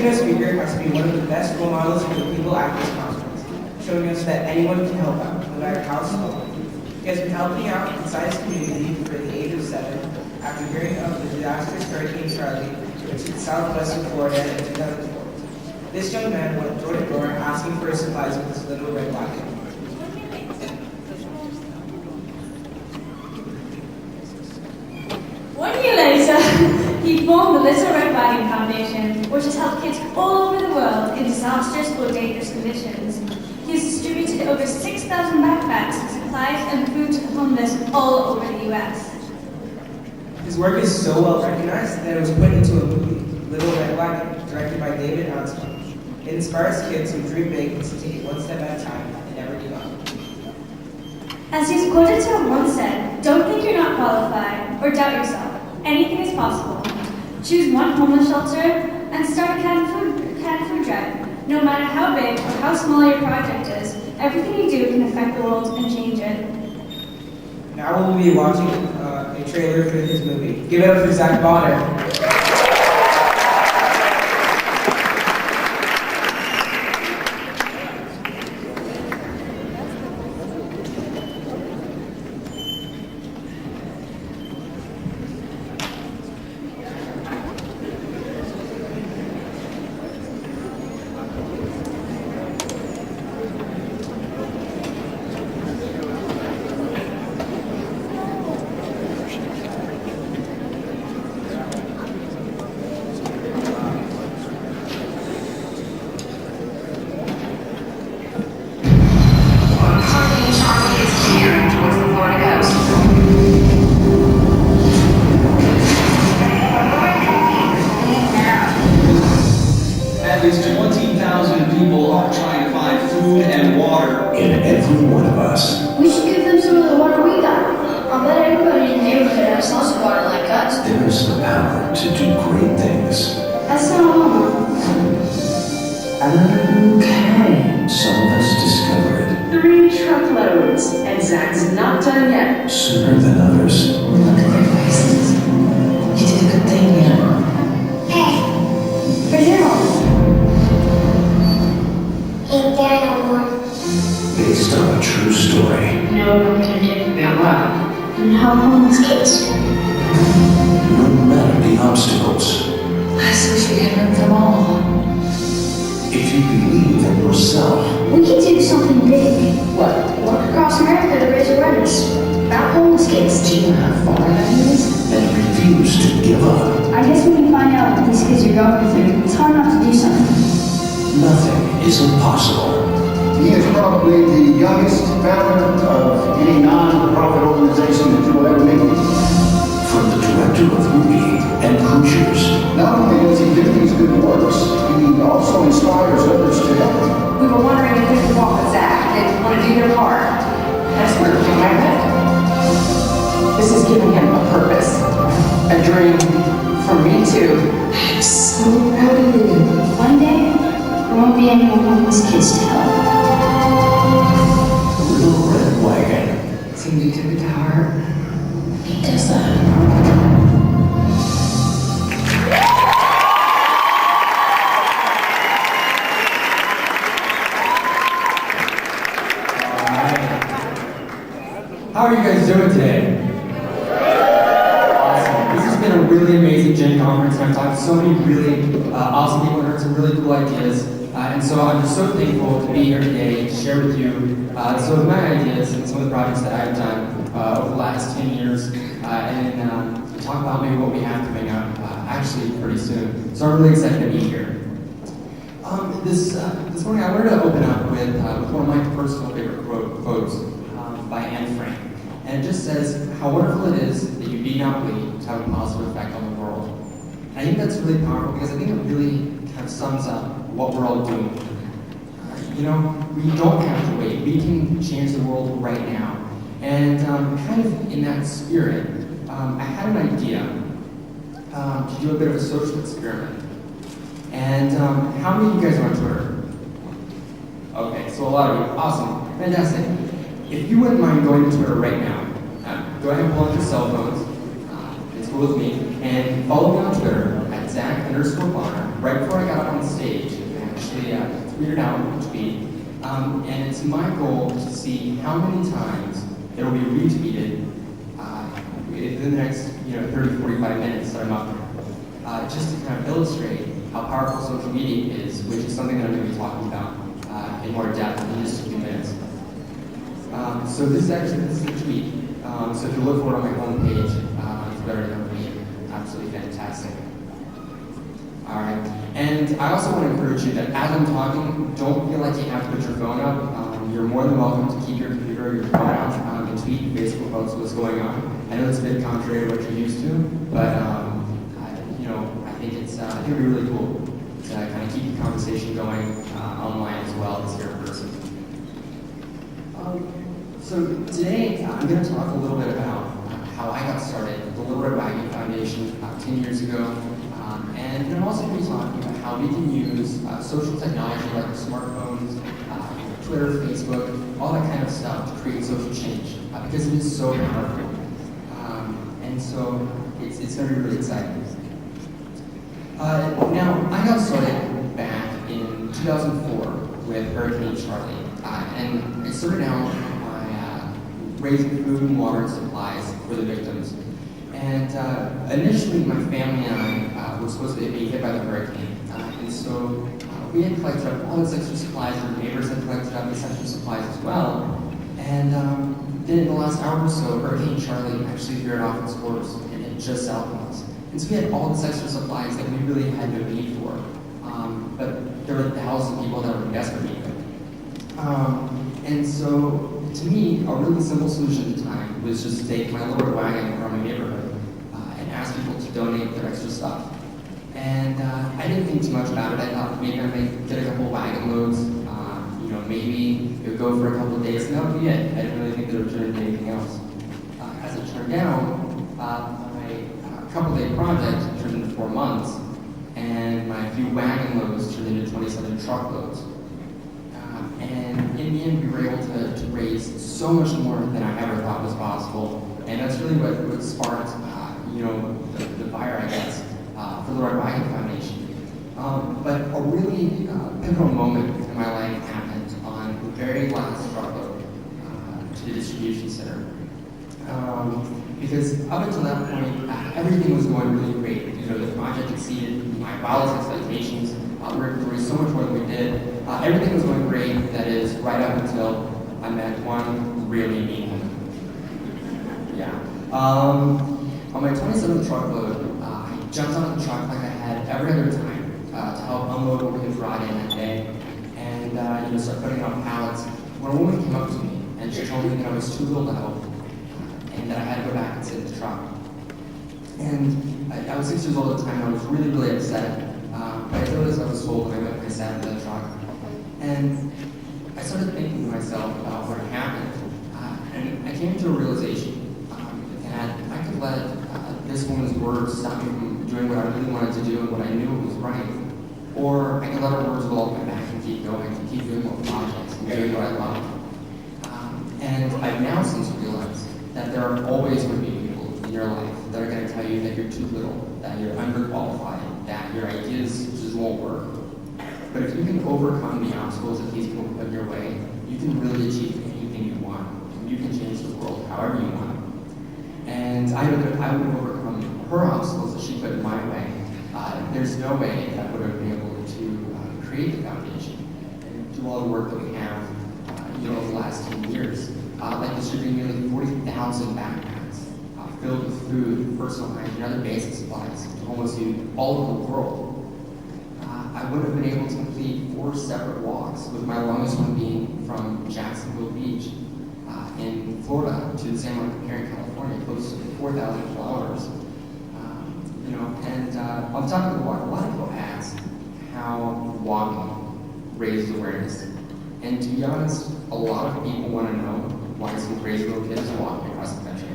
keynote speaker has to be one of the best role models for the people at this conference, showing us that anyone can help out, no matter how small. He has been helping out inside his community for the age of 7 after hearing of the disastrous Hurricane Charlie, which hit southwestern Florida in 2004. This young man went door to door asking for supplies with his little red wagon. One year later, he formed the Little Red Wagon Foundation, which has helped kids all over the world in disastrous or dangerous conditions. He has distributed over 6,000 backpacks with supplies and food to the homeless all over the U.S. His work is so well recognized that it was put into a movie, Little Red Wagon, directed by David Anspaugh. It inspires kids who dream big to take it one step at a time and never give up. As he's quoted to have once said, "Don't think you're not qualified or doubt yourself. Anything is possible. Choose one homeless shelter and start a canned food drive. No matter how big or how small your project is, everything you do can affect the world and change it." Now we'll be watching a trailer for his movie. Give it up for Zach Bonner. At least 20,000 people are trying to find food and water. In every one of us, We should give them some of the water we got. I bet everybody in the neighborhood has lots of water like us. there is the power to do great things. That's not all. Okay. Some of us discover it 3 truckloads, and Zach's not done yet. sooner than others. Look at their faces. You did a good thing, you know. Hey, Brazil. Ain't there no more. Based on a true story. No one can do Now what? and how homeless kids. No matter the obstacles, I just wish we had heard them all. if you believe in yourself, We can do something big. What? Walk across America to raise awareness about homeless kids. Do you know how far that is? and refuse to give up, I guess when you find out what these kids are going through, it's hard not to do something. nothing is impossible. He is probably the youngest founder of any non-profit organization that you will ever meet. From the director of movie and Hoosiers, Not only does he do these good works, he also inspires others to help. We were wondering if we could walk with Zach. They want to do their part. That's where we came right back. This is giving him a purpose, a dream for me too. I'm so proud of you. One day, there won't be any more homeless kids to help. Little Red Wagon. Seems you took it to heart. He does that. How are you guys doing today? Awesome. This has been a really amazing Gen Conference, and I've talked to so many really awesome people and heard some really cool ideas. And so I'm just so thankful to be here today to share with you some of my ideas and some of the projects that I've done over the last 10 years, and talk about maybe what we have coming up actually pretty soon. So I'm really excited to be here. This morning I wanted to open up with one of my personal favorite quotes by Anne Frank. And it just says how wonderful it is that you need not wait to have a positive effect on the world. And I think that's really powerful because I think it really kind of sums up what we're all doing. You know, we don't have to wait. We can change the world right now. And kind of in that spirit, I had an idea to do a bit of a social experiment. And how many of you guys are on Twitter? Okay, so a lot of you. Awesome. Fantastic. If you wouldn't mind going to Twitter right now, go ahead and pull out your cell phones, it's cool with me, and follow me on Twitter at Zach_Bonner, right before I got up on stage, I actually tweeted out a tweet, and it's my goal to see how many times it will be retweeted within the next 30, 45 minutes that I'm up there, just to kind of illustrate how powerful social media is, which is something that I'm going to be talking about in more depth in just a few minutes. So this is a tweet. So if you look for it on my homepage, it's better than me. Absolutely fantastic. All right. And I also want to encourage you that as I'm talking, don't feel like you have to put your phone up. You're more than welcome to keep your computer or your phone out and tweet and Facebook post what's going on. I know it's a bit contrary to what you're used to, but I think it's it'll be really cool to kind of keep the conversation going online as well as here in person. So today I'm going to talk a little bit about how I got started with the Little Red Wagon Foundation about 10 years ago. And I'm also going to be talking about how we can use social technology like smartphones, Twitter, Facebook, all that kind of stuff to create social change because it is so powerful. And so it's going to be really exciting. Now, I got started back in 2004 with Hurricane Charlie. And I started out by raising food and water and supplies for the victims. And initially, my family and I were supposed to be hit by the hurricane. And so we had collected up all this extra supplies, our neighbors had collected up this extra supplies as well. And then in the last hour or so, Hurricane Charlie actually veered off its course and hit just south of us. And so we had all this extra supplies that we really had no need for. But there were thousands of people that were in desperate need of it. And so, to me, a really simple solution at the time was just to take my little wagon around my neighborhood and ask people to donate their extra stuff. And I didn't think too much about it. I thought maybe I might get a couple wagon loads, maybe it would go for a couple of days, and that would be it. I didn't really think that it would turn into anything else. As it turned out, my couple-day project turned into 4 months, and my few wagon loads turned into 27 truckloads. And in the end, we were able to raise so much more than I ever thought was possible. And that's really what sparked, the fire, I guess, for the Little Red Wagon Foundation. But a really pivotal moment in my life happened on the very last truckload to the distribution center. Because up until that point, everything was going really great. The project exceeded my wildest expectations. We were doing so much more than we did. Everything was going great, that is, right up until I met one really mean woman. Yeah. On my 27th truckload, I jumped on the truck like I had every other time to help unload what we had brought in that day and start putting it on pallets. When a woman came up to me and she told me that I was too little to help and that I had to go back and sit in the truck. And I was 6 years old at the time and I was really, really upset. But I noticed I was told when I went and I sat in the truck. And I started thinking to myself about what had happened. And I came to a realization that I could let this woman's words stop me from doing what I really wanted to do and what I knew was right. Or I could let her words roll off my back and keep going and keep doing more projects and doing what I love. And I've now since realized that there are always going to be people in your life that are going to tell you that you're too little, that you're underqualified, that your ideas just won't work. But if you can overcome the obstacles that these people put in your way, you can really achieve anything you want. You can change the world however you want. And I know that if I would have overcome her obstacles that she put in my way, there's no way that I would have been able to create the foundation and do all the work that we have over the last 10 years, like distributing nearly 40,000 backpacks filled with food, personal hygiene, and other basic supplies to homeless youth all over the world. I would have been able to complete 4 separate walks, with my longest one being from Jacksonville Beach in Florida to the San Juan Pier in California, close to 4,000 kilometers. And on top of the walk, a lot of people ask how walking raises awareness. And to be honest, a lot of people want to know why some crazy little kids are walking across the country.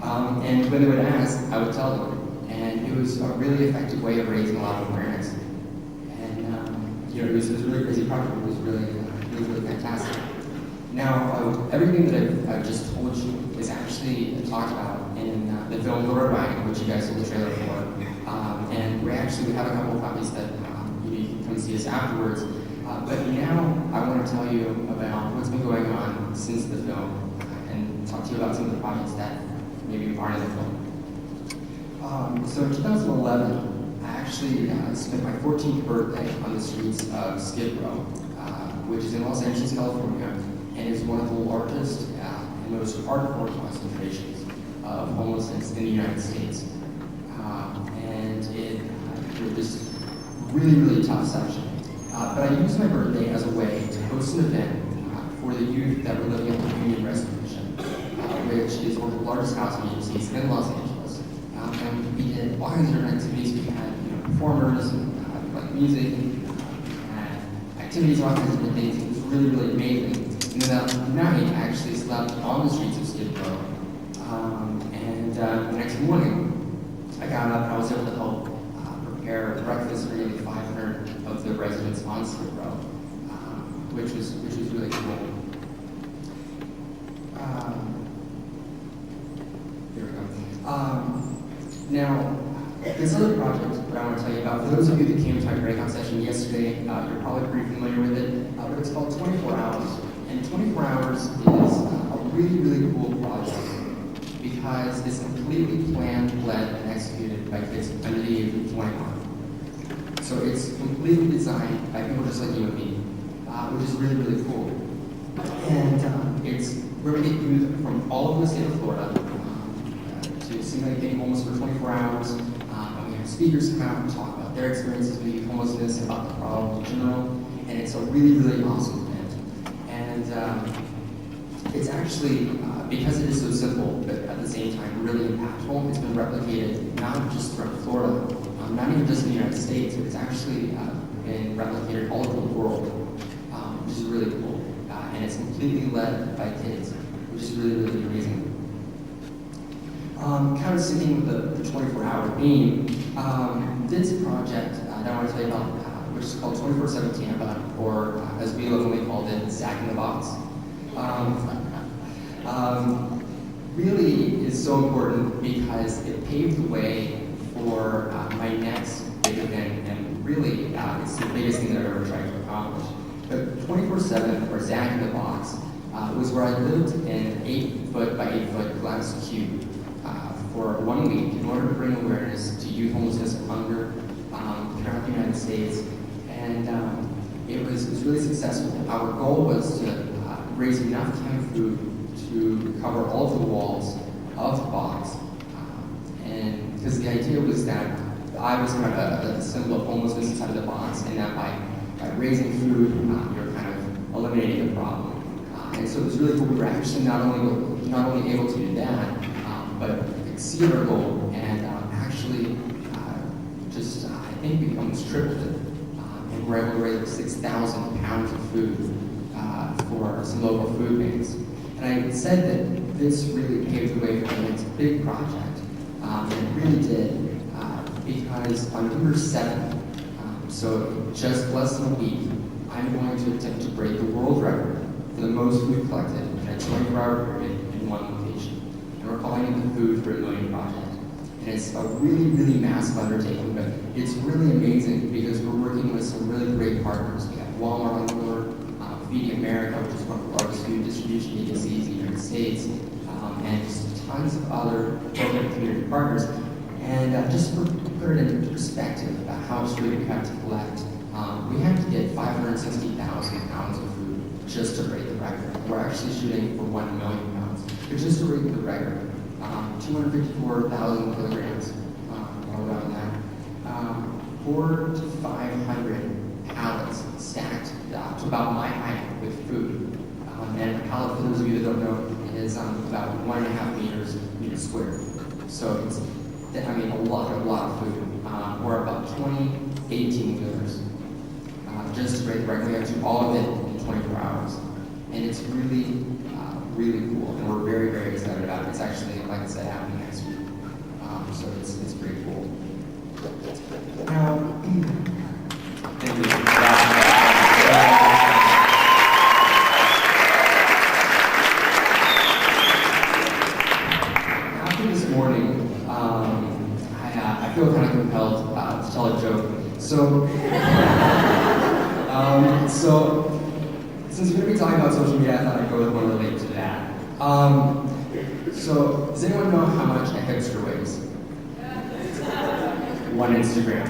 And when they would ask, I would tell them. And it was a really effective way of raising a lot of awareness. And it was a really crazy project. It was really fantastic. Now, everything that I've just told you is actually talked about in the film Little Red Wagon, which you guys saw the trailer for. And we're actually, we have a couple of copies that you can come see us afterwards. But now I want to tell you about what's been going on since the film and talk to you about some of the projects that maybe aren't in the film. So in 2011, I actually spent my 14th birthday on the streets of Skid Row, which is in Los Angeles, California, and is one of the largest and most hardcore concentrations of homelessness in the United States. And it was just really, really tough section. But I used my birthday as a way to host an event for the youth that were living at the Union Reservation, which is one of the largest housing agencies in Los Angeles. And we did all kinds of different activities. We had performers, and, like music, and activities, all kinds of different things. It was really, really amazing. And then that night, I actually slept on the streets of Skid Row. And the next morning, I got up and I was able to help prepare breakfast for nearly 500 of the residents on Skid Row, which was really cool. Here we go. Now, this other project that I want to tell you about, for those of you that came to my breakout session yesterday, you're probably pretty familiar with it, but it's called 24 Hours. And 24 Hours is a really, really cool project because it's completely planned, led, and executed by kids under the age of 21. So it's completely designed by people just like you and me, which is really, really cool. And it's where we get youth from all over the state of Florida to simulate being homeless for 24 hours. And we have speakers come out and talk about their experiences with youth homelessness, about the problem in general. And it's a really, really awesome event. And it's actually, because it is so simple, but at the same time really impactful, it's been replicated not just throughout Florida, not even just in the United States, but it's actually been replicated all over the world, which is really cool. And it's completely led by kids, which is really, really amazing. Kind of sticking with the 24-hour theme, this project that I want to tell you about, which is called 24/7 Tampa, or as we lovingly called it, Zach in the Box, really is so important because it paved the way for my next big event, and really it's the biggest thing that I've ever tried to accomplish. But 24/7, or Zach in the Box, was where I lived in an 8-foot by 8-foot glass cube for 1 week in order to bring awareness to youth homelessness and hunger throughout the United States. And it was really successful. Our goal was to raise enough canned food to cover all of the walls of the box. And because the idea was that I was kind of a symbol of homelessness inside of the box, and that by raising food, you're kind of eliminating the problem. And so it was really cool. We were actually not only able to do that, but exceed our goal, and actually I think we almost tripled it. And we're able to raise 6,000 pounds of food for some local food banks. And I said that this really paved the way for the next big project, and it really did, because on November 7th, so just less than a week, I'm going to attempt to break the world record for the most food collected in a 24-hour period in one location. And we're calling it the Food for a Million Project. And it's a really, really massive undertaking, but it's really amazing because we're working with some really great partners. We have Walmart on board, Feeding America, which is one of the largest food distribution agencies in the United States, and just tons of other corporate and community partners. And just to put it into perspective about how much food we have to collect, we have to get 560,000 pounds of food just to break the record. We're actually shooting for 1 million pounds, but just to break the record, 254,000 kilograms, around that, 400 to 500 pallets stacked to about my height with food. And a pallet, for those of you that don't know, is about 1.5 meters squared. So it's, a lot of food, or about 20 18-wheelers. Just to break the record, we have to do all of it in 24 hours. And it's really, really cool, and we're very, very excited about it. It's actually, like I said, happening next week. So it's pretty cool. Now, thank you. After this morning, I feel feel kind of compelled to tell a joke. So, since we're going to be talking about social media, I thought I'd go with one related to that. So, does anyone know how much a hipster weighs? One Instagram.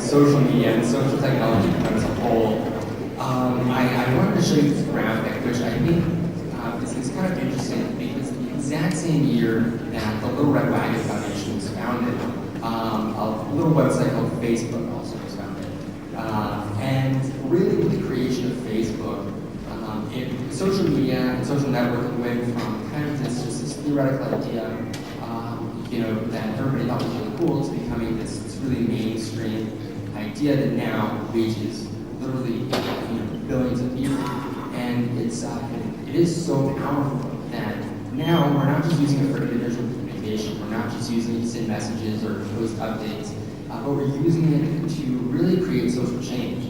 Social media and social technology as a whole, I wanted to show you this graphic, which I think is kind of interesting because the exact same year that the Little Red Wagon Foundation was founded, a little website called Facebook also was founded. And really with the creation of Facebook, social media and social networking went from kind of this theoretical idea, that everybody thought was really cool to becoming this really mainstream idea that now reaches literally billions of people, and it is so powerful that now we're not just using it for individual communication, we're not just using it to send messages or post updates, but we're using it to really create social change.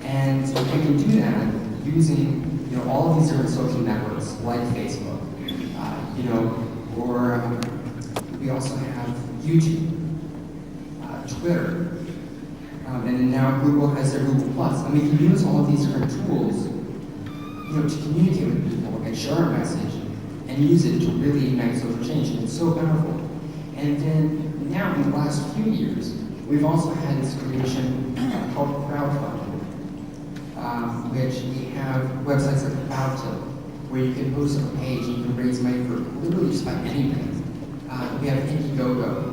And we can do that using all of these different social networks like Facebook, or we also have YouTube, Twitter. And then now Google has their Google Plus. And we can use all of these different tools, to communicate with people and share our message and use it to really enact social change. And it's so powerful. And then now in the last few years, we've also had this creation called crowdfunding, which we have websites like About.to, where you can post a page and you can raise money for literally just about anything. We have Indiegogo,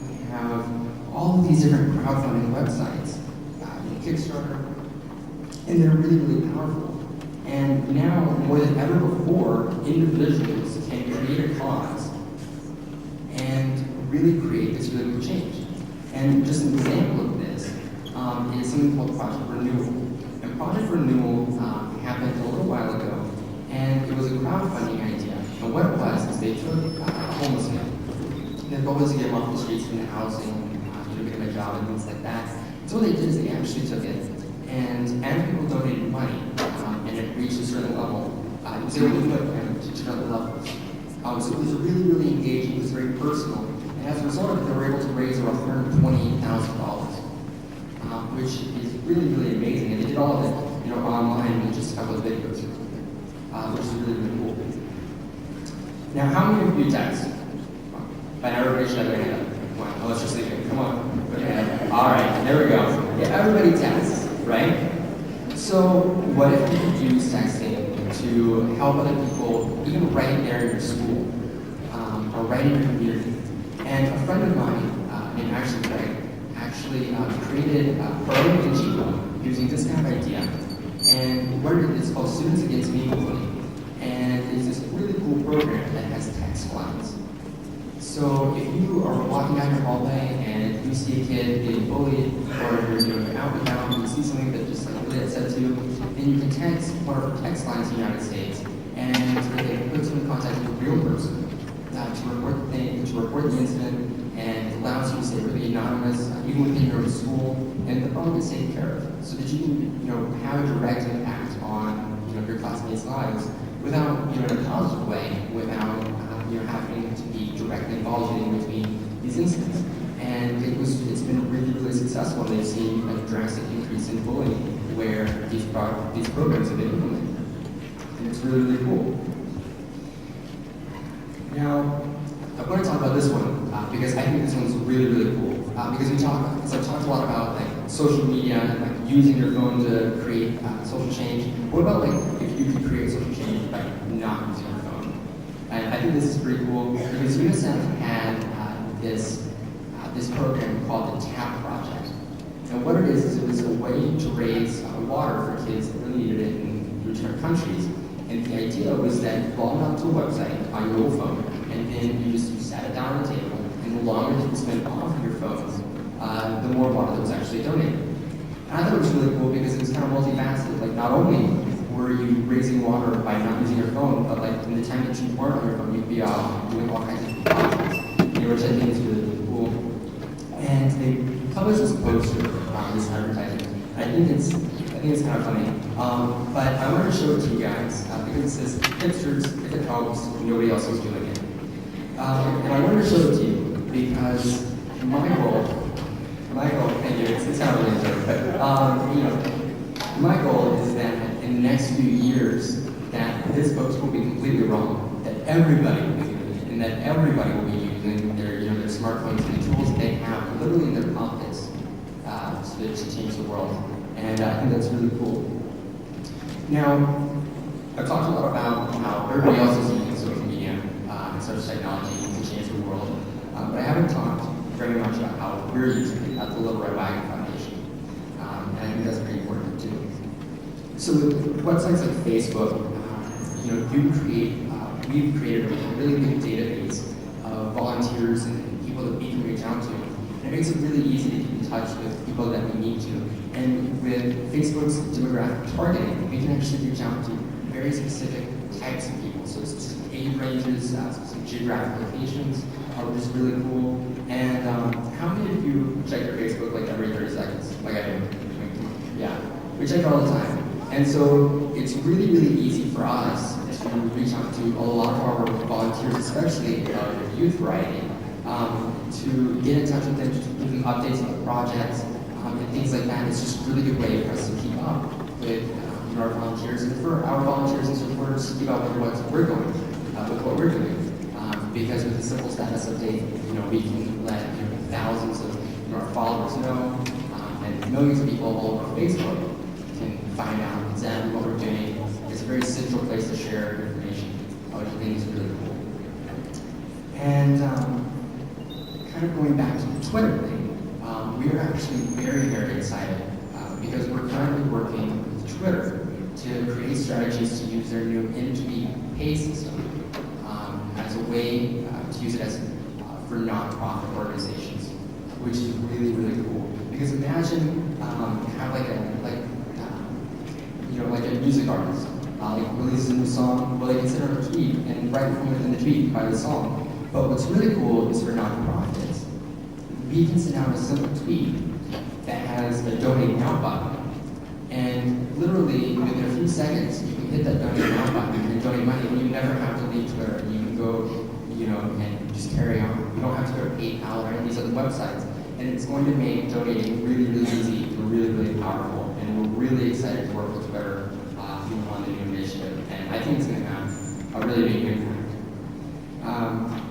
we have all of these different crowdfunding websites, Kickstarter, and they're really, really powerful. And now, more than ever before, individuals can create a cause and really create this really good change. And just an example of this is something called Project Renewal. And Project Renewal happened a little while ago, and it was a crowdfunding idea. And what it was is they took a homeless man. Their goal was to get him off the streets from the housing, get him a job and things like that. So what they did is they actually took it, and as people donated money, and it reached a certain level, it was able to put him to other levels. So it was really, really engaging, it was very personal, and as a result of it, they were able to raise over $128,000, which is really, really amazing. And they did all of it, online in just a couple of videos, which is really, really cool. Now, how many of you text? By now, everybody should have their hand up. Come on, let's just think. Come on, put your hand up. All right, there we go. Yeah, everybody texts, right? So, what if you could use texting to help other people, even right there in your school, or right in your community? And a friend of mine, named Ashley Craig, actually created a program in Chico using this kind of idea. And what it is called Students Against Being Bullied. And it's this really cool program that has text lines. So if you are walking down your hallway and you see a kid getting bullied, or you're out and about and you see something that just really upsets you, then you can text one of our text lines in the United States, and it puts you in contact with a real person to report the incident, and allows you to stay really anonymous, even within your own school, and the problem is taken care of, so that you can have a direct impact on your classmates' lives without in a positive way, without having to be directly involved in between these incidents. And it's been really, really successful. They've seen a drastic increase in bullying where these programs have been implemented. And it's really, really cool. Now, I want to talk about this one because I think this one's really, really cool. Because I've talked a lot about social media and using your phone to create social change. What about if you could create social change by not using your phone? And I think this is pretty cool because UNICEF had this program called the TAP Project. And what it is it was a way to raise water for kids that really needed it in return countries. And the idea was that you log on to a website on your mobile phone, and then you sat it down on the table, and the longer that you spent off of your phone, the more water that was actually donated. And I thought it was really cool because it was kind of multifaceted. Not only were you raising water by not using your phone, but in the time that you weren't on your phone, you'd be doing all kinds of projects, which I think is really, really cool. And they published this poster, this advertising. I think it's kind of funny. But I wanted to show it to you guys because it says, hipsters, if it helps, nobody else is doing it. And I wanted to show it to you because my goal, thank you, it's not really a joke, but my goal is that in the next few years, that this post will be completely wrong, that everybody will be doing it, and that everybody will be using their smartphones and the tools that they have literally in their pockets to change the world. And I think that's really cool. Now, I've talked a lot about how everybody else is using social media and social technology to change the world, but I haven't talked very much about how we're using it at the Little Red Wagon Foundation, and I think that's pretty important too. So with websites like Facebook, we've created a really big database of volunteers and people that we can reach out to. And it makes it really easy to keep in touch with people that we need to. And with Facebook's demographic targeting, we can actually reach out to very specific types of people. So specific age ranges, specific geographic locations, which is really cool. And how many of you check your Facebook like every 30 seconds? Like I do. Yeah, we check it all the time. And so it's really, really easy for us to reach out to a lot of our volunteers, especially the youth variety, to get in touch with them, to give them updates on the projects, and things like that. It's just a really good way for us to keep up with our volunteers, and for our volunteers and supporters to keep up with what we're doing, because with the simple status update, we can let thousands of our followers know, and millions of people all over Facebook can find out exactly what we're doing. It's a very central place to share information, which I think is really cool. And kind of going back to the Twitter thing, we are actually very, very excited because we're currently working with Twitter to create strategies to use their new in-tweet pay system as a way to use it as for nonprofit organizations, which is really, really cool. Because imagine have like a music artist releases a new song, well, they can send out a tweet, and right from within the tweet, you buy the song. But what's really cool is for nonprofits, we can send out a simple tweet that has a donate now button. And literally, within a few seconds, you can hit that donate now button and donate money, and you never have to leave Twitter. You can go, and just carry on. You don't have to go to PayPal or any of these other websites. And it's going to make donating really, really easy and really, really powerful. And we're really excited to work with Twitter on the new initiative. And I think it's going to have a really big impact.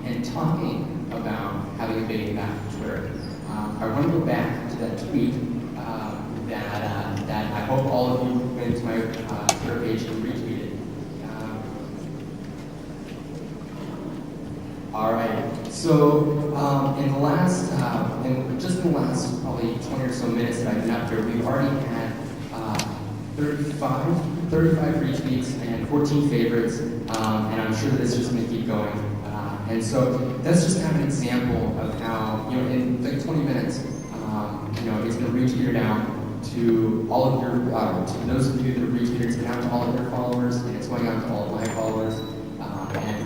And talking about having a big impact on Twitter, I want to go back to that tweet that I hope all of you went to my Twitter page and retweeted. All right. So in the last probably 20 or so minutes that I've been up here, we've already had 35 retweets and 14 favorites, and I'm sure that it's just going to keep going. And so that's just kind of an example of how, in like 20 minutes, it's going to reach here down to all of your, to those of you that have retweeted, it's been out to all of your followers, and it's going out to all of my followers.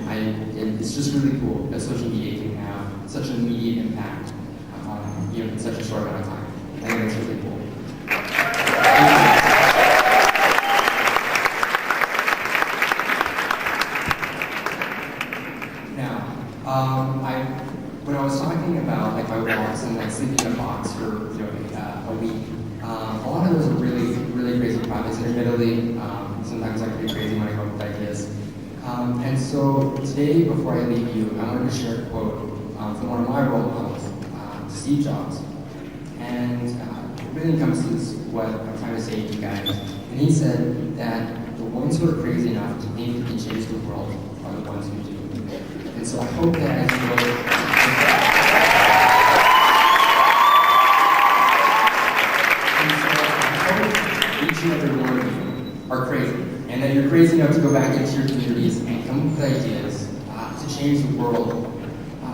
And it's just really cool that social media can have such an immediate impact, in such a short amount of time. I think that's really cool. When I was talking about like my walks and like sleeping in a box for a week, a lot of those are really, really crazy projects. And admittedly, sometimes I can be crazy when I come up with ideas. And so today, before I leave you, I wanted to share a quote from one of my role models, Steve Jobs. And it really encompasses what I'm trying to say to you guys. And he said that the ones who are crazy enough to think they can change the world are the ones who do. And so I hope that as you go, each and every one of you are crazy, and that you're crazy enough to go back into your communities and come up with ideas to change the world.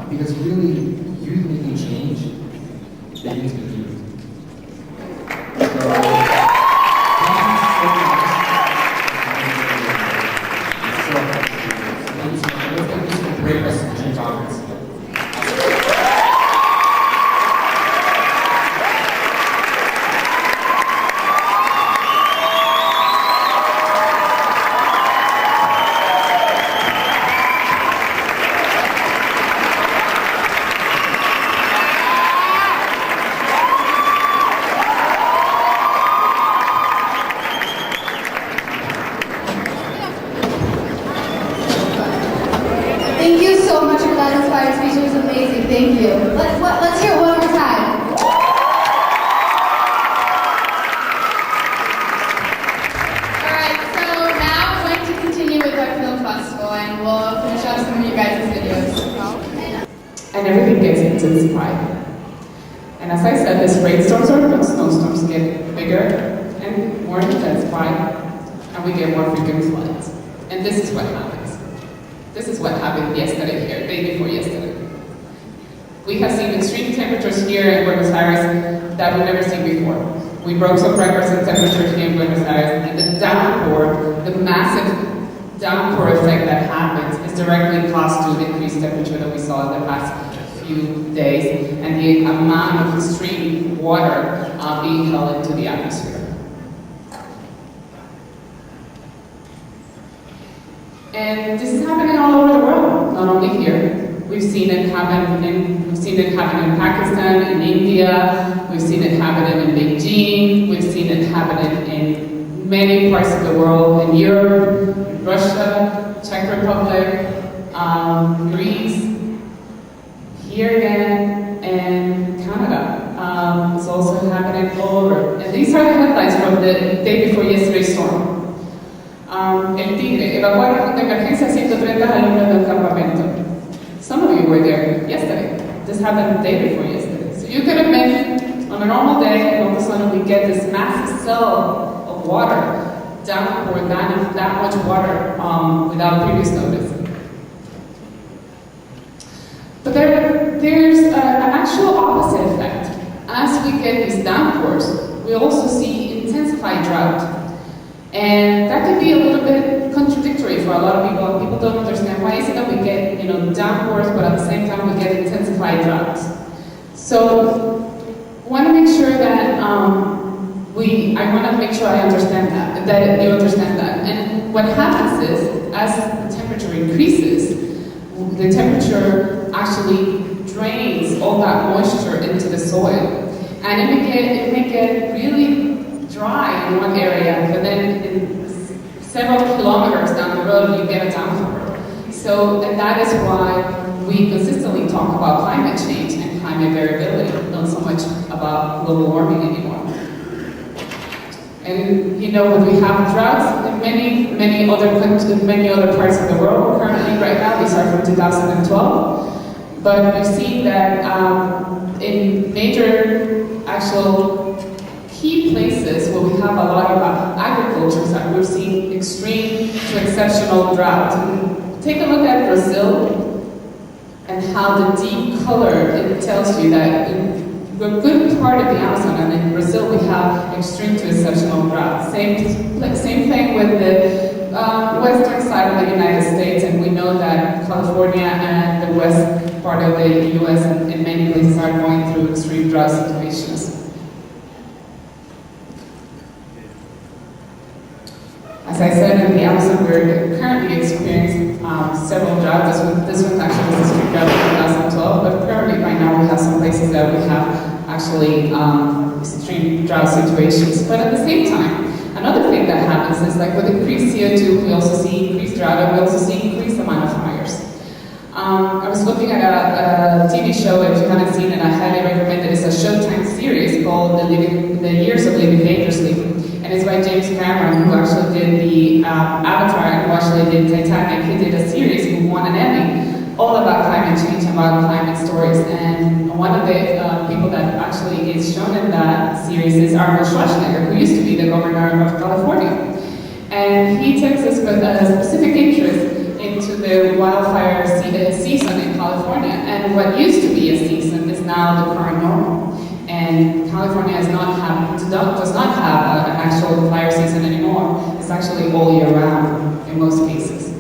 Because really, you making change begins with you. So, great rest of the Change Conference. as rainstorms or snowstorms get bigger and more intensified, and we get more frequent floods. And this is what happens. This is what happened yesterday here, day before yesterday. We have seen extreme temperatures here in Buenos Aires that we've never seen before. We broke some records in temperatures here in Buenos Aires, and the downpour, the massive downpour effect that happens is directly caused to the increased temperature that we saw in the past few days, and the amount of extreme water being held into the atmosphere. And this is happening all over the world, not only here. We've seen it happen in Pakistan, in India. We've seen it happening in Beijing. We've seen it happening in many parts of the world, in Europe, Russia, Czech Republic, Greece, here again, and Canada. It's also happening all over. And these are the headlines from the day before yesterday's storm. El Tigre, evacuaron de emergencia 130 alumnos de un campamento. Some of you were there yesterday. This happened the day before yesterday. So you could have been on a normal day, and all of a sudden we get this massive cell of water, downpour, that much water without previous notice. But there's an actual opposite effect. As we get these downpours, we also see intensified drought. And that can be a little bit contradictory for a lot of people. People don't understand why is it that we get, downpours, but at the same time we get intensified droughts. So, I want to make sure that I understand that you understand that. And what happens is, as the temperature increases, the temperature actually drains all that moisture into the soil, and it may get really dry in one area, but then in several kilometers down the road you get a downpour. So, and that is why we consistently talk about climate change and climate variability, not so much about global warming anymore. And when we have droughts in many other countries, many other parts of the world, currently right now these are from 2012, but we've seen that in major actual key places where we have a lot of agriculture, that we're seeing extreme to exceptional drought. And take a look at Brazil and how the deep color, it tells you that in a good part of the Amazon and in Brazil we have extreme to exceptional drought. Same thing with the western side of the United States, and we know that California and the west part of the US and in many places are going through extreme drought situations. As I said, in the Amazon, we're currently experiencing several droughts. This one actually was a extreme drought in 2012, but currently right now we have some places that we have actually extreme drought situations. But at the same time, another thing that happens is like with increased CO2, we also see increased drought, and we also see increased amount of fires. I was looking at a TV show, if you haven't seen it, I highly recommend it. It's a Showtime series called The Years of Living Dangerously. And it's by James Cameron, who actually did the Avatar and who actually did Titanic. He did a series who won an Emmy all about climate change, about climate stories. And one of the people that actually is shown in that series is Arnold Schwarzenegger, who used to be the governor of California. And he takes a specific interest into the wildfire season in California. And what used to be a season is now the current normal. And California does not have an actual fire season anymore. It's actually all year round in most cases.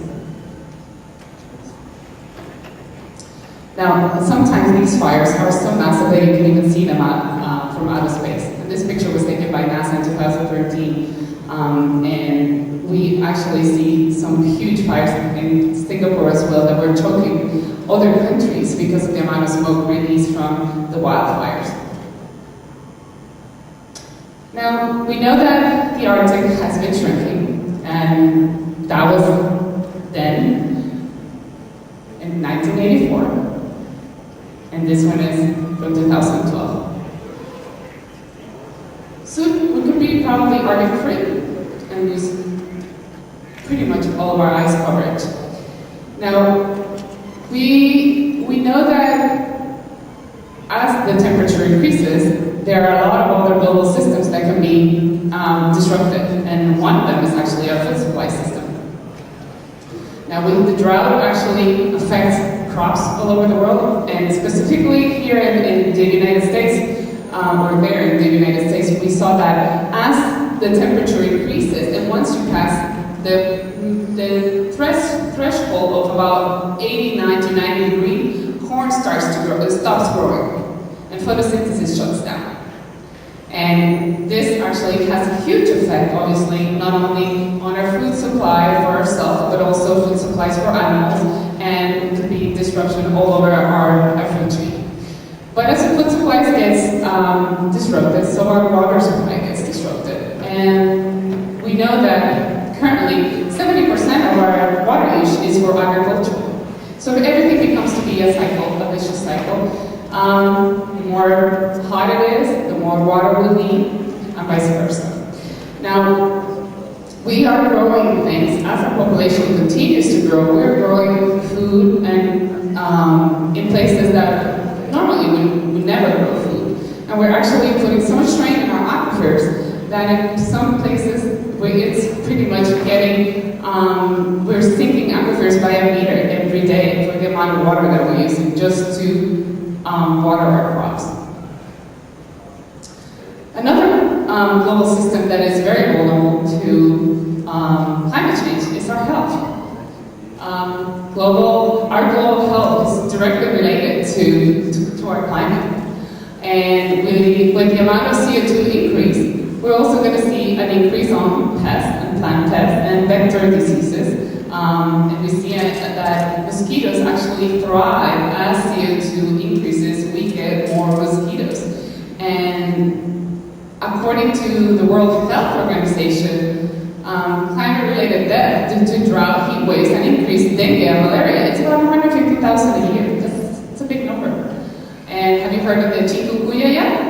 Now, sometimes these fires are so massive that you can even see them from outer space. And this picture was taken by NASA in 2013. And we actually see some huge fires in Singapore as well that were choking other countries because of the amount of smoke released from the wildfires. Now, we know that the Arctic has been shrinking, and that was then in 1984, and this one is from 2012. Soon, we could be probably Arctic-free and lose pretty much all of our ice coverage. Now, we know that as the temperature increases, there are a lot of other global systems that can be disrupted, and one of them is actually our food supply system. Now, the drought actually affects crops all over the world, and specifically here in the United States, or there in the United States, we saw that as the temperature increases, and once you pass the threshold of about 89 to 90 degrees, corn stops growing, and photosynthesis shuts down. And this actually has a huge effect, obviously, not only on our food supply for ourselves, but also food supplies for animals, and it could be disruption all over our food chain. But as the food supply gets disrupted, so our water supply gets disrupted. And we know that currently 70% of our water use is for agriculture. So everything becomes to be a cycle, a vicious cycle. The more hot it is, the more water we'll need, and vice versa. Now, we are growing things. As our population continues to grow, we're growing food and in places that normally we would never grow food. And we're actually putting so much strain in our aquifers that in some places it's pretty much getting, we're sinking aquifers by a meter every day for the amount of water that we're using just to water our crops. Another global system that is very vulnerable to climate change is our health. Our global health is directly related to our climate. And with the amount of CO2 increase, we're also going to see an increase on pests and plant pests and vector diseases. And we see that mosquitoes actually thrive as CO2 increases, we get more mosquitoes. And according to the World Health Organization, climate-related death due to drought, heat waves, and increased dengue and malaria, it's about 150,000 a year. That's a big number. And have you heard of the chikungunya yet?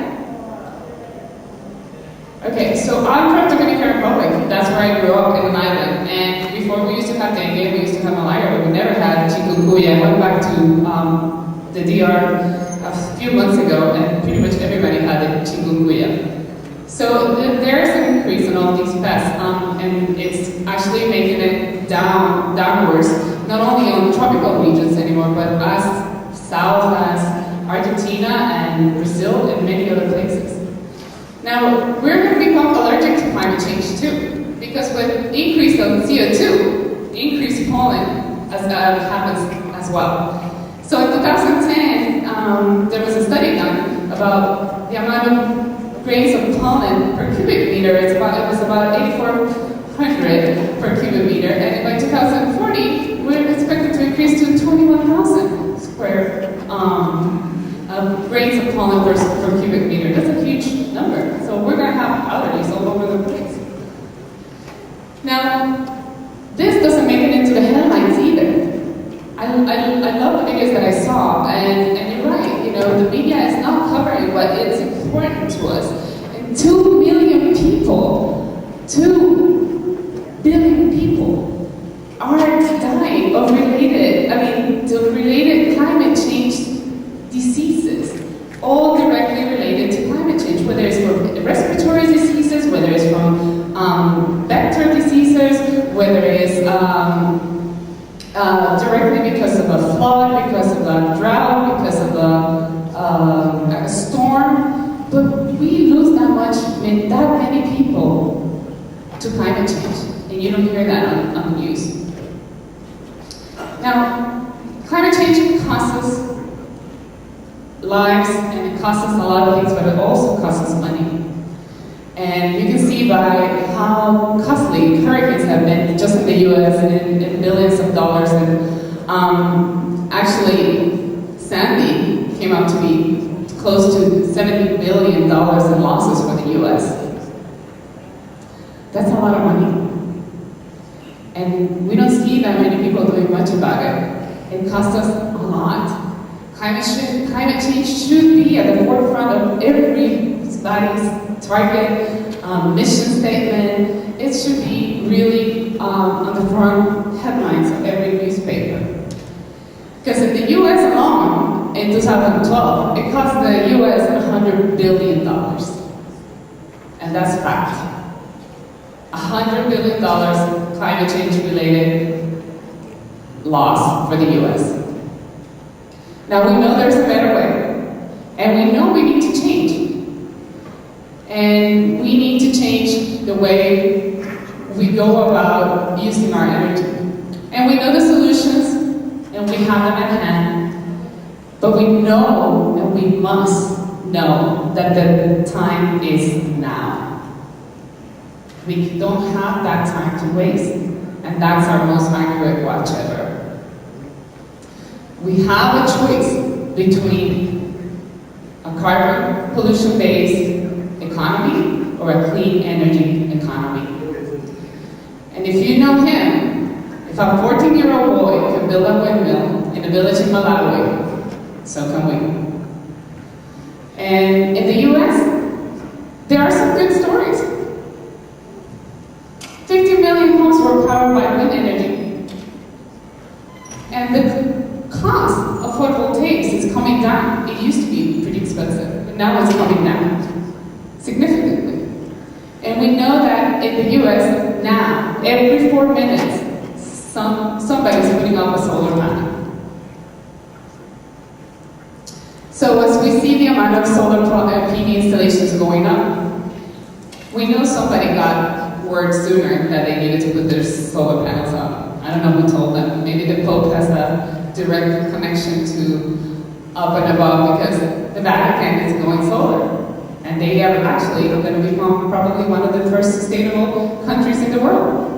Okay, so I'm from Dominican Republic. That's where I grew up in an island. And before we used to have dengue, we used to have malaria, but we never had chikungunya. I went back to the DR a few months ago, and pretty much everybody had chikungunya. So there is an increase in all these pests, and it's actually making it downwards, not only on tropical regions anymore, but as south as Argentina and Brazil and many other places. Now, we're going to become allergic to climate change too, because with increase of CO2, increased pollen happens as well. So in 2010, there was a study done about the amount of grains of pollen per cubic meter. It was about 8,400 per cubic meter, and by 2040, we're expected to increase to 21,000 square grains of pollen per cubic meter. That's a huge number. So we're going to have allergies all over the place. Now, this doesn't make it into the headlines either. I love the videos that I saw, and you're right, you know, the media is not covering what is important to us. And 2 million people, 2 billion people are dying of related climate change diseases, all directly related to climate change, whether it's from respiratory diseases, whether it's from vector diseases, whether it's directly because of a flood, because of a drought, because of a storm. But we lose that many people to climate change, and you don't hear that on the news. Now, climate change causes lives, and it costs us a lot of things, but it also costs us money. And you can see by how costly hurricanes have been just in the US in billions of dollars. And actually, Sandy came out to be close to $70 billion in losses for the US. That's a lot of money. And we don't see that many people doing much about it. It costs us a lot. Climate change should be at the forefront of everybody's target mission statement. It should be really on the front headlines of every newspaper. Because in the US alone, in 2012, it cost the US $100 billion. And that's fact. $100 billion climate change related loss for the US. Now we know there's a better way, and we know we need to change. And we need to change the way we go about using our energy. And we know the solutions, and we have them at hand, but we know, and we must know, that the time is now. We don't have that time to waste, and that's our most accurate watch ever. We have a choice between a carbon pollution-based economy or a clean energy economy. And if you know him, if a 14-year-old boy can build a windmill in a village in Malawi, so can we. And in the US, there are some good stories. 50 million homes were powered by wind energy. And the cost of photovoltaics is coming down. It used to be pretty expensive, but now it's coming down significantly. And we know that in the US now, every 4 minutes, somebody's putting up a solar panel. So as we see the amount of solar PV installations going up, we know somebody got word sooner that they needed to put their solar panels up. I don't know who told them. Maybe the Pope has a direct connection to up and above because the Vatican is going solar. And they are actually going to become probably one of the first sustainable countries in the world.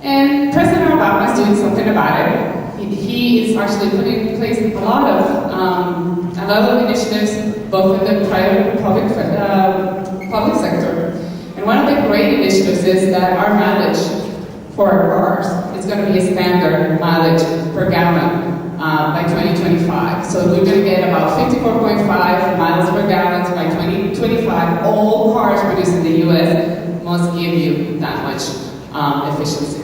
And President Obama is doing something about it. He is actually putting in place a lot of initiatives, both in the private and public sector. And one of the great initiatives is that our mileage for our cars is going to be a standard mileage per gallon by 2025. So we're going to get about 54.5 miles per gallon by 2025. All cars produced in the US must give you that much efficiency.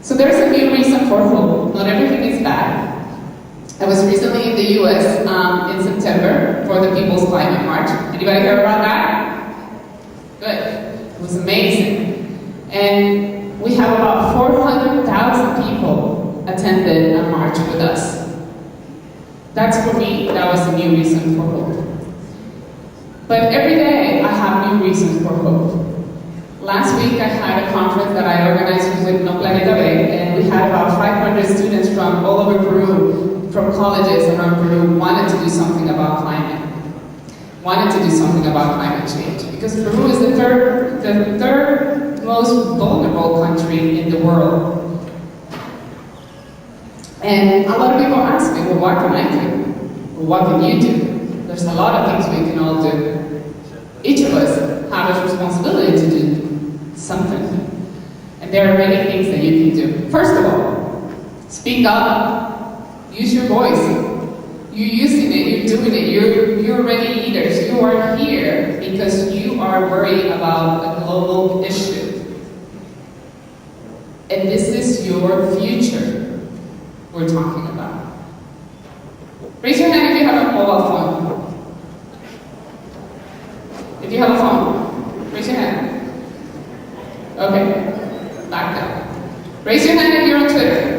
So there's a new reason for hope. Not everything is bad. I was recently in the US in September for the People's Climate March. Anybody hear about that? Good. It was amazing. And we have about 400,000 people attended a march with us. That's for me, that was a new reason for hope. But every day I have new reasons for hope. Last week I had a conference that I organized with No Planeta Bay, and we had about 500 students from all over Peru, from colleges around Peru, wanted to do something about climate. Wanted to do something about climate change. Because Peru is the third most vulnerable country in the world. And a lot of people ask me, well, what can I do? Well, what can you do? There's a lot of things we can all do. Each of us have a responsibility to do something. And there are many things that you can do. First of all, speak up. Use your voice. You're using it, you're doing it, you're already leaders. You are here because you are worried about a global issue. And this is your future we're talking about. Raise your hand if you have a mobile phone. If you have a phone, raise your hand. Okay, back up. Raise your hand if you're on Twitter.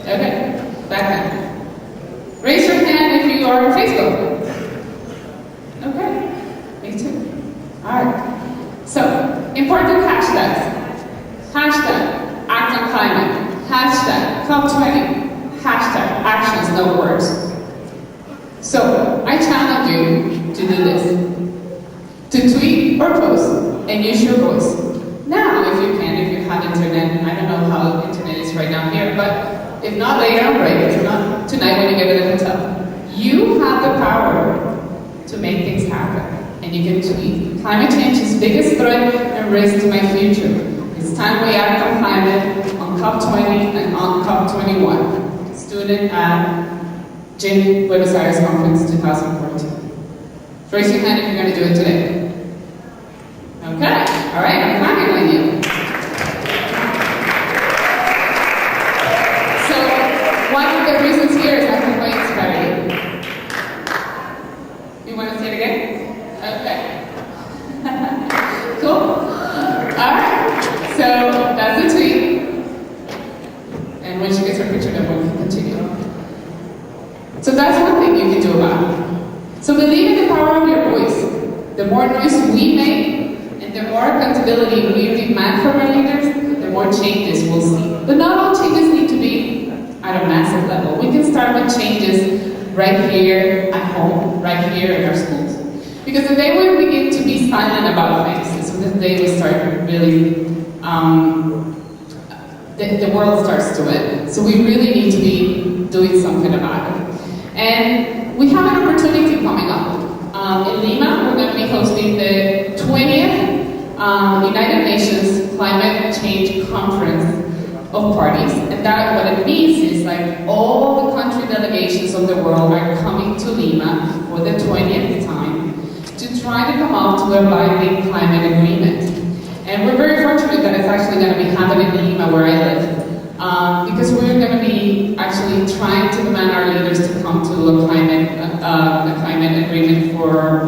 Okay, back up. Raise your hand if you are on Facebook. Okay, me too. Alright, so important hashtags. Hashtag act on climate. Hashtag COP20. Hashtag actions, no words. So I challenge you to do this. To tweet or post and use your voice. Now, if you can, if you have internet, I don't know how internet is right now here, but if not later on break, if not tonight when you get to the hotel, you have the power to make things happen. And you can tweet. Climate change is the biggest threat and risk to my future. It's time we act on climate on COP20 and on COP21. Student at GIN Buenos Aires Conference 2014. Raise your hand if you're going to do it today. Okay, all right, I'm clapping on you. The more noise we make, and the more accountability we demand from our leaders, the more changes we'll see. But not all changes need to be at a massive level. We can start with changes right here at home, right here in our schools. Because the day we begin to be silent about things is the day we start really, the world starts to end. So we really need to be doing something about it. And we have an opportunity coming up. In Lima, we're going to be hosting the 20th United Nations Climate Change Conference of Parties. And that, what it means is like all the country delegations of the world are coming to Lima for the 20th time to try to come up to a binding climate agreement. And we're very fortunate that it's actually going to be happening in Lima where I live. Because we're going to be actually trying to demand our leaders to come to a climate agreement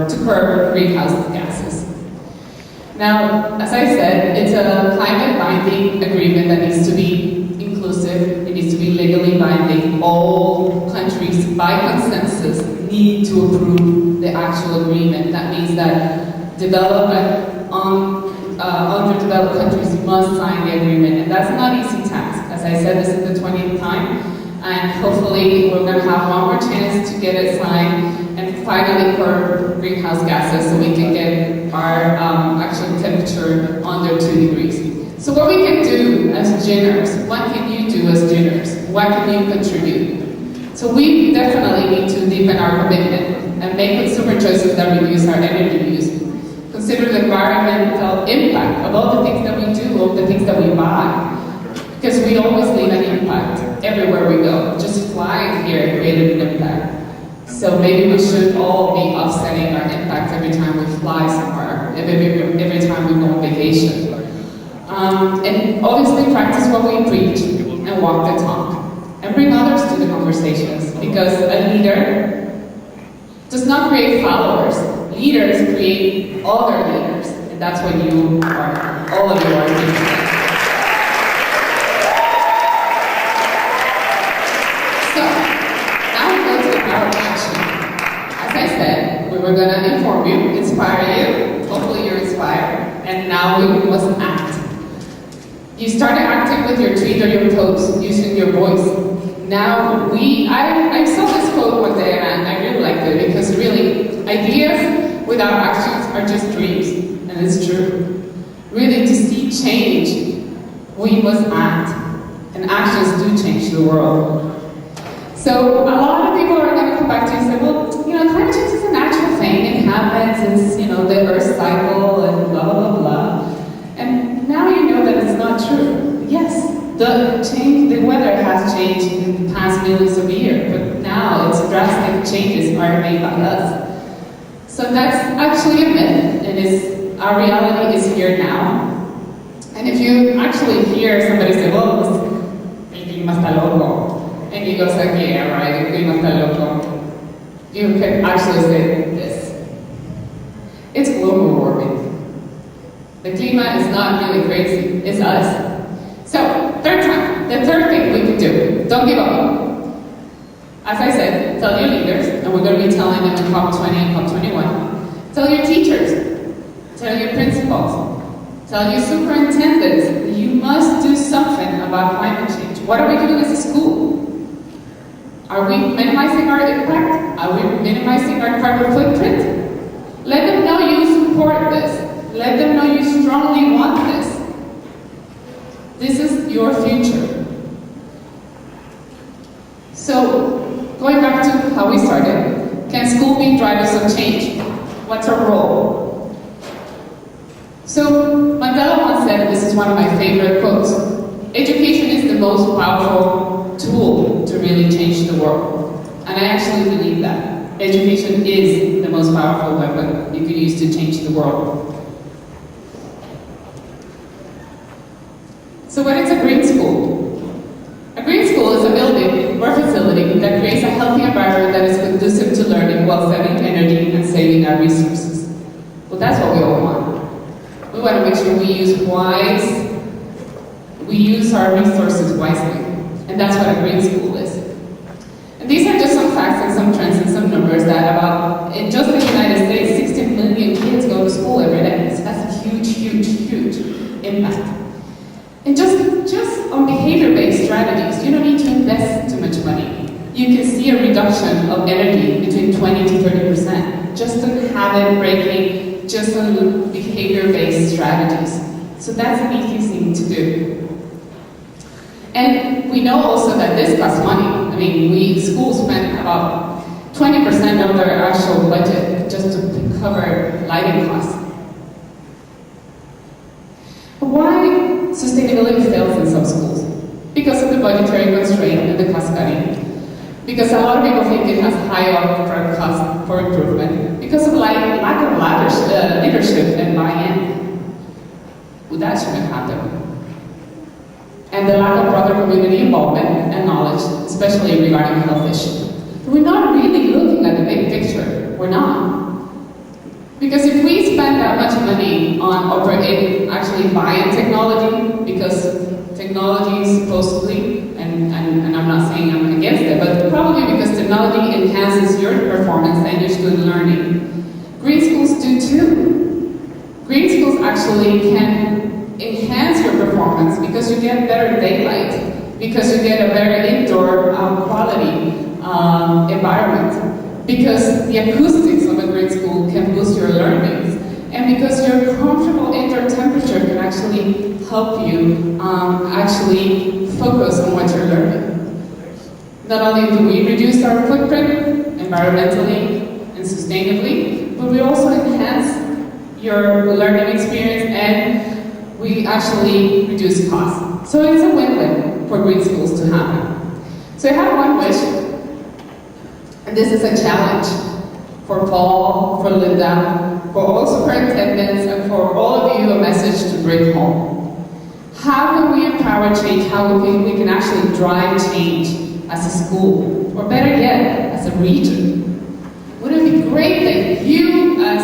to curb greenhouse gases. Now, as I said, it's a climate binding agreement that needs to be inclusive, it needs to be legally binding. All countries, by consensus, need to approve the actual agreement. That means that developed underdeveloped countries must sign the agreement, and that's not an easy task. As I said, this is the 20th time, and hopefully we're going to have one more chance to get it signed and finally curb greenhouse gases so we can get our actual temperature under 2 degrees. So what we can do as Ginners, what can you do as Ginners? What can you contribute? So we definitely need to deepen our commitment and make consumer choices that reduce our energy use. Consider the environmental impact of all the things that we do, all the things that we buy. Because we always leave an impact everywhere we go. Just flying here created an impact. So maybe we should all be offsetting our impact every time we fly somewhere, every time we go on vacation. And obviously practice what we preach and walk the talk. And bring others to the conversations. Because a leader does not create followers. Leaders create other leaders. And that's what you are, all of you are doing. We're going to inform you, inspire you, hopefully you're inspired, and now we must act. You started acting with your tweet or your post, using your voice. Now I saw this quote one day and I really liked it because really, ideas without actions are just dreams, and it's true. Really, to see change, we must act, and actions do change the world. So a lot of people are going to come back to you and say, well, climate change is a natural thing. It happens. It's, the Earth cycle and blah, blah, blah. And now you know that it's not true. Yes, the weather has changed in the past millions of years, but now it's drastic changes are made by us. So that's actually a myth, and our reality is here now. And if you actually hear somebody say, well, el clima está loco, and he goes like, yeah, right, el clima está loco, you can actually say this. It's global warming. The climate is not really crazy, it's us. So, the third thing we can do, don't give up. As I said, tell your leaders, and we're going to be telling them in COP20 and COP21. Tell your teachers, tell your principals, tell your superintendents, you must do something about climate change. What are we doing as a school? Are we minimizing our impact? Are we minimizing our carbon footprint? Let them know you support this. Let them know you strongly want this. This is your future. So, going back to how we started, can school be drivers of change? What's our role? So, Mandela once said, this is one of my favorite quotes, education is the most powerful tool to really change the world. And I actually believe that. Education is the most powerful weapon you can use to change the world. So what is a green school? A green school is a building or facility that creates a healthy environment that is conducive to learning while saving energy and saving our resources. Well, that's what we all want. We want to make sure we use our resources wisely. And that's what a green school is. And these are just some facts and some trends and some numbers that in just the United States, 16 million kids you can see a reduction of energy between 20 to 30%, just on habit breaking, just on behavior-based strategies. So that's an easy thing to do. And we know also that this costs money. I mean, schools spend about 20% of their actual budget just to cover lighting costs. But why sustainability fails in some schools? Because of the budgetary constraint and the cost cutting. Because a lot of people think it has high upfront cost for improvement. Because of lack of leadership and buy-in. Well, that shouldn't happen. And the lack of broader community involvement and knowledge, especially regarding health issues. We're not really looking at the big picture. We're not. Because if we spend that much money on actually buying technology, because technology supposedly, and I'm not saying I'm against it, but probably because technology enhances your performance and your student learning. Green schools do too. Green schools actually can enhance your performance because you get better daylight, because you get a better indoor quality environment, because the acoustics of a green school can boost your learnings, and because your comfortable indoor temperature can actually help you actually focus on what you're learning. Not only do we reduce our footprint environmentally and sustainably, but we also enhance your learning experience and we actually reduce costs. So it's a win-win for green schools to happen. So I have one wish, and this is a challenge for Paul, for Linda, for all superintendents, and for all of you, a message to bring home. How can we empower change? How we can actually drive change as a school, or better yet, as a region? Wouldn't it be great that you, as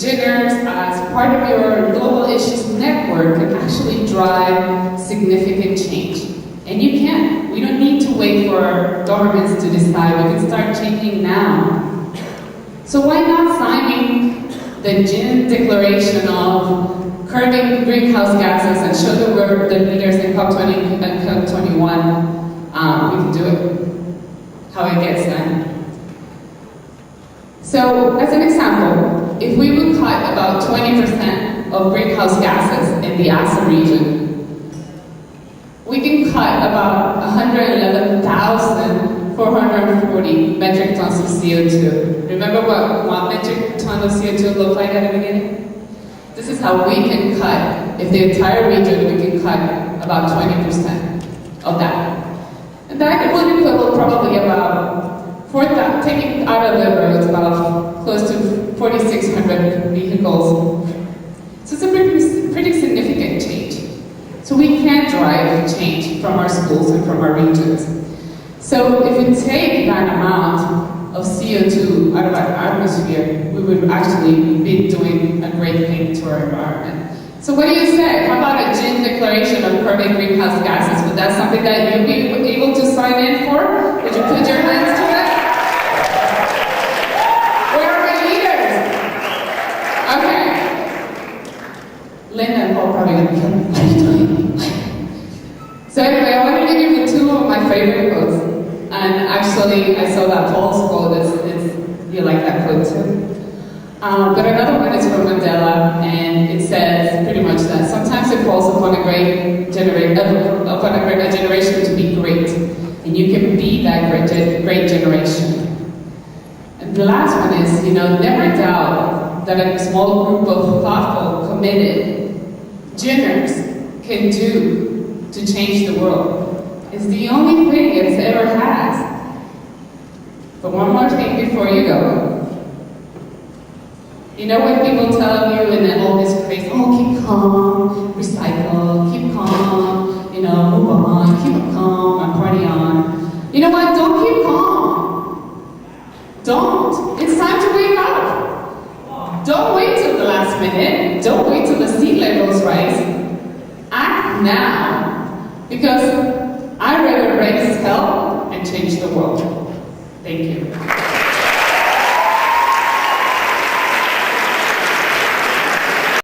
Jiggers, as part of your Global Issues Network, can actually drive significant change? And you can. We don't need to wait for governments to decide. We can start changing now. So why not signing the GIN declaration of curbing greenhouse gases and show the world the leaders in COP20 and COP21 we can do it, how it gets done. So, as an example, if we would cut about 20% of greenhouse gases in the ASA region, we can cut about 111,440 metric tons of CO2. Remember what 1 metric ton of CO2 looked like at the beginning? This is how we can cut, if the entire region, we can cut about 20% of that. And that would equal probably about, taking out of the roads, about close to 4,600 vehicles. So it's a pretty significant change. So we can drive change from our schools and from our regions. So if we take that amount of CO2 out of our atmosphere, we would actually be doing a great thing to our environment. So what do you say? How about a GIN declaration of curbing greenhouse gases? Would that something that you'd be able to sign in for? Would you put your hands to it? Where are my leaders? Okay. Linda and Paul probably gonna kill me. What are you doing? So anyway, I want to leave you with two of my favorite quotes. And actually, I saw that Paul's quote. You like that quote too? But another one is from Mandela, and it says pretty much that sometimes it falls upon a great generation to be great, and you can be that great generation. And the last one is, never doubt that a small group of thoughtful, committed Jinners can do to change the world. It's the only thing it's ever has. But one more thing before you go. You know when people tell you in all this crazy, keep calm, recycle, keep calm, move on, keep calm, and party on. You know what? Don't keep calm. Don't. It's time to wake up. Don't wait till the last minute. Don't wait till the sea levels rise. Act now. Because I'd rather raise hell and change the world. Thank you.